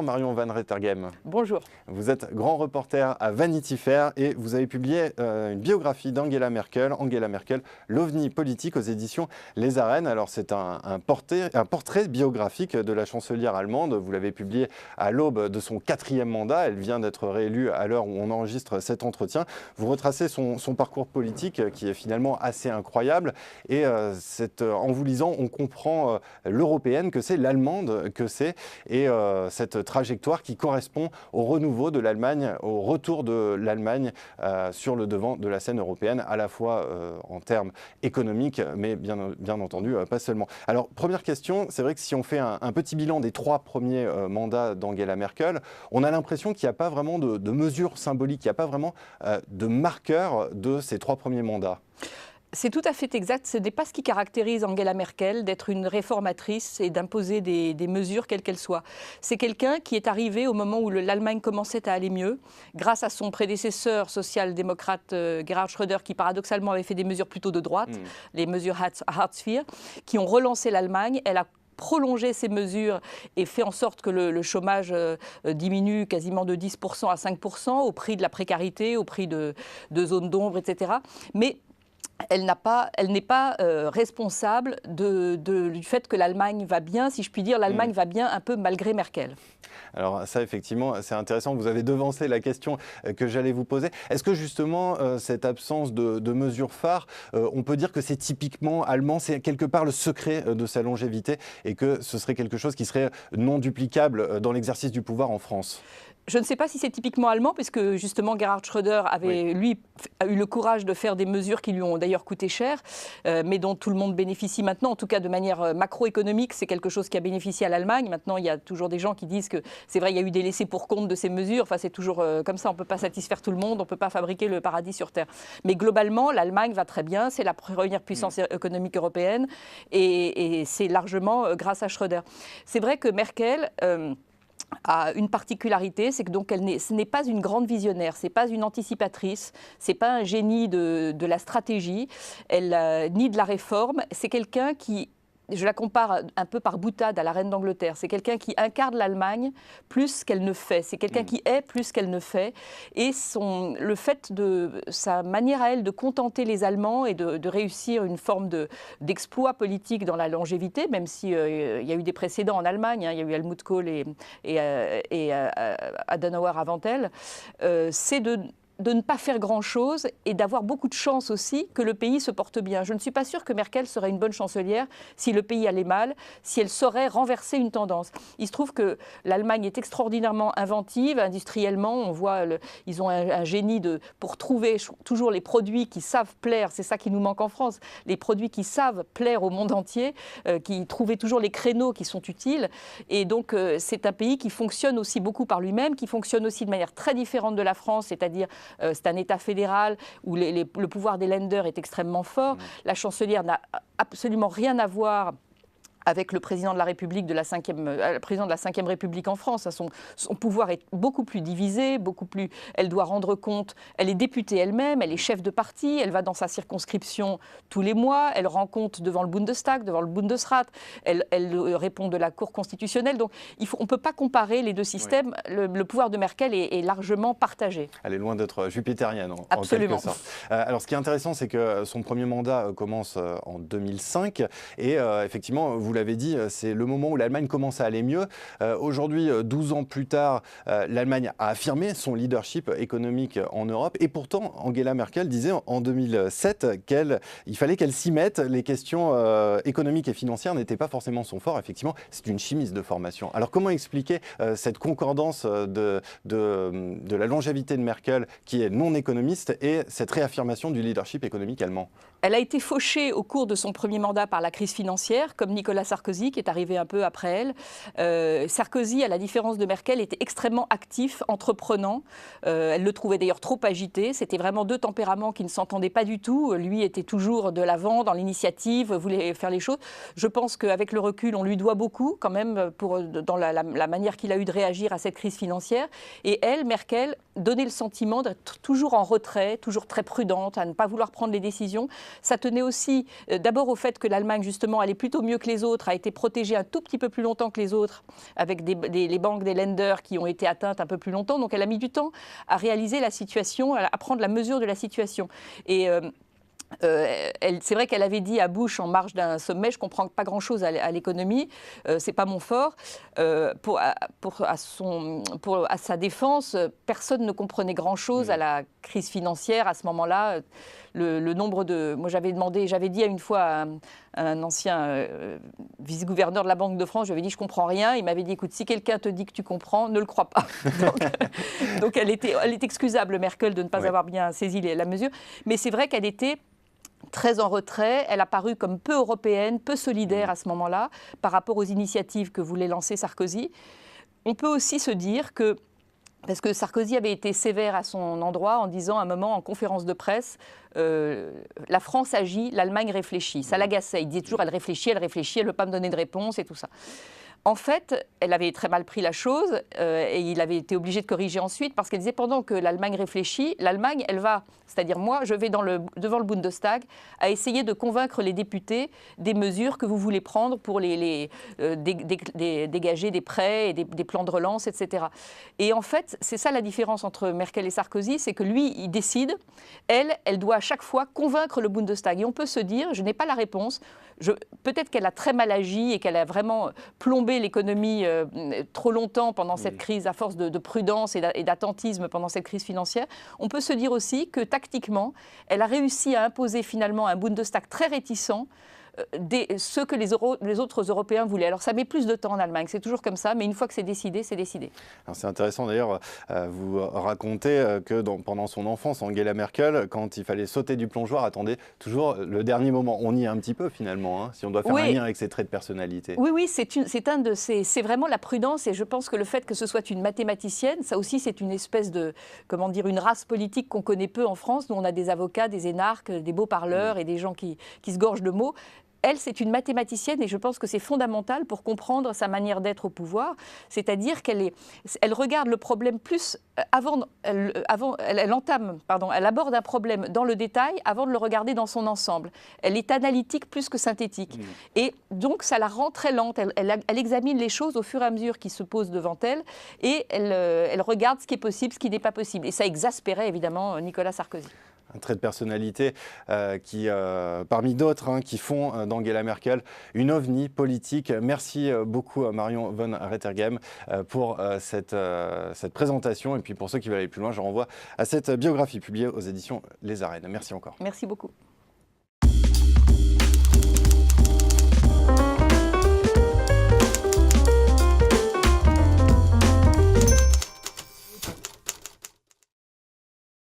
Bonjour Marion Van Rettergem. Bonjour. Vous êtes grand reporter à Vanity Fair et vous avez publié une biographie d'Angela Merkel, l'OVNI politique aux éditions Les Arènes. Alors c'est un portrait biographique de la chancelière allemande. Vous l'avez publié à l'aube de son 4e mandat. Elle vient d'être réélue à l'heure où on enregistre cet entretien. Vous retracez son parcours politique qui est finalement assez incroyable. Et en vous lisant, on comprend l'européenne que c'est, l'allemande que c'est. Et cette trajectoire qui correspond au renouveau de l'Allemagne, au retour de l'Allemagne sur le devant de la scène européenne, à la fois en termes économiques, mais bien entendu pas seulement. Alors, première question, c'est vrai que si on fait un petit bilan des 3 premiers mandats d'Angela Merkel, on a l'impression qu'il n'y a pas vraiment de mesures symboliques, il n'y a pas vraiment de marqueurs de ces 3 premiers mandats. C'est tout à fait exact. Ce n'est pas ce qui caractérise Angela Merkel, d'être une réformatrice et d'imposer des mesures, quelles qu'elles soient. C'est quelqu'un qui est arrivé au moment où l'Allemagne commençait à aller mieux, grâce à son prédécesseur social-démocrate Gerhard Schröder, qui paradoxalement avait fait des mesures plutôt de droite, les mesures Hartz IV, qui ont relancé l'Allemagne. Elle a prolongé ces mesures et fait en sorte que le chômage diminue quasiment de 10% à 5% au prix de la précarité, au prix de zones d'ombre, etc. Mais elle n'est pas responsable du fait que l'Allemagne va bien, si je puis dire. L'Allemagne va bien un peu malgré Merkel. Alors ça, effectivement, c'est intéressant. Vous avez devancé la question que j'allais vous poser. Est-ce que justement, cette absence de mesures phares, on peut dire que c'est typiquement allemand, c'est quelque part le secret de sa longévité et que ce serait quelque chose qui serait non duplicable dans l'exercice du pouvoir en France ? Je ne sais pas si c'est typiquement allemand, puisque justement Gerhard Schröder lui, a eu le courage de faire des mesures qui lui ont d'ailleurs coûté cher, mais dont tout le monde bénéficie maintenant. En tout cas, de manière macroéconomique, c'est quelque chose qui a bénéficié à l'Allemagne. Maintenant, il y a toujours des gens qui disent que c'est vrai, il y a eu des laissés pour compte de ces mesures. Enfin, c'est toujours comme ça. On ne peut pas satisfaire tout le monde, on ne peut pas fabriquer le paradis sur Terre. Mais globalement, l'Allemagne va très bien. C'est la première puissance économique européenne et c'est largement grâce à Schröder. C'est vrai que Merkel a une particularité, c'est que donc ce n'est pas une grande visionnaire, c'est pas une anticipatrice, c'est pas un génie de la stratégie, ni de la réforme. C'est quelqu'un qui, je la compare un peu par boutade à la reine d'Angleterre, c'est quelqu'un qui incarne l'Allemagne plus qu'elle ne fait, c'est quelqu'un qui est plus qu'elle ne fait, et le fait de sa manière à elle de contenter les Allemands et de réussir une forme d'exploit politique dans la longévité, même s'il y a eu des précédents en Allemagne, il y a eu Helmut Kohl et Adenauer avant elle, c'est de ne pas faire grand-chose et d'avoir beaucoup de chance aussi que le pays se porte bien. Je ne suis pas sûre que Merkel serait une bonne chancelière si le pays allait mal, si elle saurait renverser une tendance. Il se trouve que l'Allemagne est extraordinairement inventive, industriellement. On voit, ils ont un génie pour trouver toujours les produits qui savent plaire. C'est ça qui nous manque en France. Les produits qui savent plaire au monde entier, qui trouvent toujours les créneaux qui sont utiles. Et donc, c'est un pays qui fonctionne aussi beaucoup par lui-même, qui fonctionne aussi de manière très différente de la France, c'est-à-dire c'est un État fédéral où le pouvoir des Länder est extrêmement fort. La chancelière n'a absolument rien à voir avec le président de la République, président de la 5e République en France. Son pouvoir est beaucoup plus divisé, elle doit rendre compte, elle est députée elle-même, elle est chef de parti, elle va dans sa circonscription tous les mois, elle rend compte devant le Bundestag, devant le Bundesrat, elle répond de la Cour constitutionnelle. Donc on ne peut pas comparer les deux systèmes. Oui. Le pouvoir de Merkel est largement partagé. Elle est loin d'être jupitérienne en quelque sorte. Alors ce qui est intéressant, c'est que son premier mandat commence en 2005 et effectivement, vous l'avez dit, c'est le moment où l'Allemagne commence à aller mieux. Aujourd'hui, 12 ans plus tard, l'Allemagne a affirmé son leadership économique en Europe. Et pourtant, Angela Merkel disait en 2007 qu'il fallait qu'elle s'y mette. Les questions économiques et financières n'étaient pas forcément son fort. Effectivement, c'est une chimiste de formation. Alors comment expliquer cette concordance de la longévité de Merkel, qui est non économiste, et cette réaffirmation du leadership économique allemand ? Elle a été fauchée au cours de son premier mandat par la crise financière, comme Nicolas Sarkozy, qui est arrivé un peu après elle. Sarkozy, à la différence de Merkel, était extrêmement actif, entreprenant. Elle le trouvait d'ailleurs trop agité. C'était vraiment deux tempéraments qui ne s'entendaient pas du tout. Lui était toujours de l'avant, dans l'initiative, voulait faire les choses. Je pense qu'avec le recul, on lui doit beaucoup, quand même, dans la manière qu'il a eu de réagir à cette crise financière. Et elle, Merkel, donnait le sentiment d'être toujours en retrait, toujours très prudente, à ne pas vouloir prendre les décisions. Ça tenait aussi d'abord au fait que l'Allemagne, justement, allait plutôt mieux que les autres, autres, a été protégée un tout petit peu plus longtemps que les autres, avec les banques, des lenders qui ont été atteintes un peu plus longtemps. Donc elle a mis du temps à réaliser la situation, à prendre la mesure de la situation. Et c'est vrai qu'elle avait dit à Bush en marge d'un sommet, je ne comprends pas grand-chose à l'économie, c'est pas mon fort. À sa défense, personne ne comprenait grand-chose à la crise financière à ce moment-là. Le nombre de... Moi, j'avais dit une fois à un ancien vice-gouverneur de la Banque de France, j'avais dit, je ne comprends rien. Il m'avait dit, écoute, si quelqu'un te dit que tu comprends, ne le crois pas. donc elle est excusable, Merkel, de ne pas avoir bien saisi la mesure. Mais c'est vrai qu'elle était très en retrait, elle a paru comme peu européenne, peu solidaire à ce moment-là, par rapport aux initiatives que voulait lancer Sarkozy. On peut aussi se dire que, parce que Sarkozy avait été sévère à son endroit en disant à un moment en conférence de presse, la France agit, l'Allemagne réfléchit. Ça l'agaçait, il disait toujours elle réfléchit, elle ne veut pas me donner de réponse et tout ça. En fait, elle avait très mal pris la chose et il avait été obligé de corriger ensuite parce qu'elle disait pendant que l'Allemagne réfléchit, l'Allemagne, elle va, c'est-à-dire moi, je vais devant le Bundestag à essayer de convaincre les députés des mesures que vous voulez prendre pour dégager des prêts et des plans de relance, etc. Et en fait, c'est ça la différence entre Merkel et Sarkozy, c'est que lui, il décide, elle doit à chaque fois convaincre le Bundestag. Et on peut se dire, je n'ai pas la réponse, peut-être qu'elle a très mal agi et qu'elle a vraiment plombé l'économie trop longtemps pendant cette crise, à force de prudence et d'attentisme pendant cette crise financière. On peut se dire aussi que tactiquement, elle a réussi à imposer finalement un Bundestag très réticent, ce que les autres Européens voulaient. Alors ça met plus de temps en Allemagne, c'est toujours comme ça, mais une fois que c'est décidé, c'est décidé. C'est intéressant d'ailleurs, vous racontez que pendant son enfance, Angela Merkel, quand il fallait sauter du plongeoir, attendait toujours le dernier moment. On y est un petit peu finalement, hein, si on doit faire un lien avec ses traits de personnalité. Oui, c'est vraiment la prudence, et je pense que le fait que ce soit une mathématicienne, ça aussi c'est une espèce de, comment dire, une race politique qu'on connaît peu en France. Nous on a des avocats, des énarques, des beaux parleurs et des gens qui se gorgent de mots. Elle, c'est une mathématicienne et je pense que c'est fondamental pour comprendre sa manière d'être au pouvoir. C'est-à-dire qu'elle regarde le problème plus elle aborde un problème dans le détail avant de le regarder dans son ensemble. Elle est analytique plus que synthétique. Et donc, ça la rend très lente. Elle examine les choses au fur et à mesure qui se posent devant elle et elle regarde ce qui est possible, ce qui n'est pas possible. Et ça exaspérait évidemment Nicolas Sarkozy. Un trait de personnalité qui, parmi d'autres, qui font d'Angela Merkel une ovni politique. Merci beaucoup à Marion von Rettergem pour cette présentation. Et puis pour ceux qui veulent aller plus loin, je renvoie à cette biographie publiée aux éditions Les Arènes. Merci encore. Merci beaucoup.